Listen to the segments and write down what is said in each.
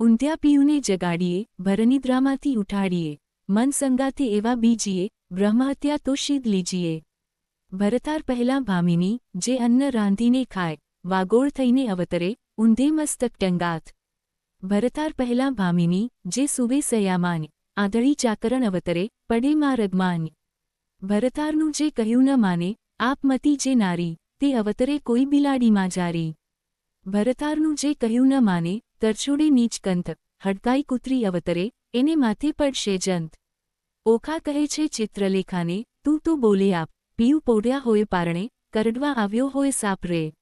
ઊંધ્યા પિયુને જગાડીએ, ભરનિદ્રામાંથી ઉઠાડીએ, મન સંગાતે એવા બીજીએ, બ્રહ્મહત્યા તો શીદ લીજીએ. ભરતાર પહેલાં ભામિની, જે અન્ન રાંધીને ખાય, વાગોળ થઈને અવતરે, ઊંધે મસ્તક ટંગાથ. ભરતાર પહેલાં ભામિની, જે સુવે સયામાન, આંધળી ચાકરણ અવતરે, પડે માં રગમાન. ભરતારનું જે કહ્યું ન માને, આપમતી જે નારી, તે અવતરે કોઈ બિલાડીમાં જારી. ભરતારનું જે કહ્યું ન માને, તરછોડે નીચ કંથ, હડકાઈ કૂતરી અવતરે, એને માથે પડશે જંત. ઓખા કહે છે ચિત્રલેખાને, તું તો બોલે આપ, પિયું પોઢ્યા હોય પારણે, કરડવા આવ્યો હોય સાપ રે.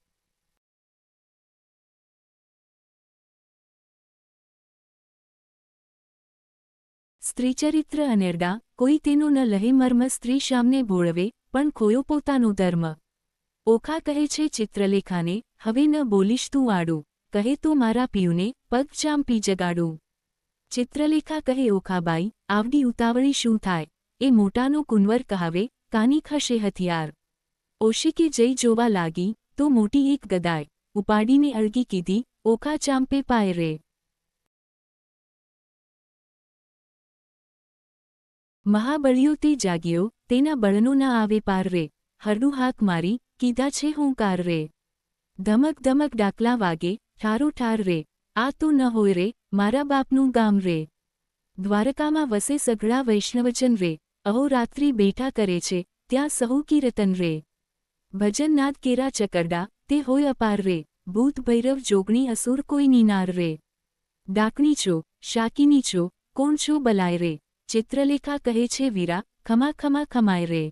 સ્ત્રીચરિત્ર અનેરડા, કોઈ તેનો ન લહે મર્મ સ્ત્રી શામને ભોળવે, પણ ખોયો પોતાનો ધર્મ. ઓખા કહે છે ચિત્રલેખાને, હવે ન બોલીશ તું આડું, કહે તો મારા પિયુને, પગ ચાંપી જગાડું. ચિત્રલેખા કહે ઓખાબાઈ, આવડી ઉતાવળી શું થાય, એ મોટાનો કુંવર કહાવે, કાની ખશે હથિયાર. ઓશિકે જઈ જોવા લાગી, તો મોટી એક ગદાય, ઉપાડીને અળગી કીધી, ઓખા ચાંપે પાય રે. મહાબળિયો તે જાગ્યો, તેના બળનો ના આવે પાર રે, હરડું હાક મારી, કીધા છે હુંકાર રે. ધમક ધમક ડાકલા વાગે, ઠારો ઠાર રે, આ તો ન હોય રે, મારા બાપનું ગામ રે. દ્વારકામાં વસે સઘળા વૈષ્ણવજન રે, અહોરાત્રિ બેઠા કરે છે, ત્યાં સહુ કીર્તન રે. ભજન નાદ કેરા ચકરડા, તે હોય અપાર રે, ભૂત ભૈરવ જોગણી અસુર કોઈ નીનાર રે. ડાકણી છો, શાકિની છો, કોણ છો બલાય રે. ચિત્રલેખા કહે છે વીરા, ખમા ખમા ખમાય રે.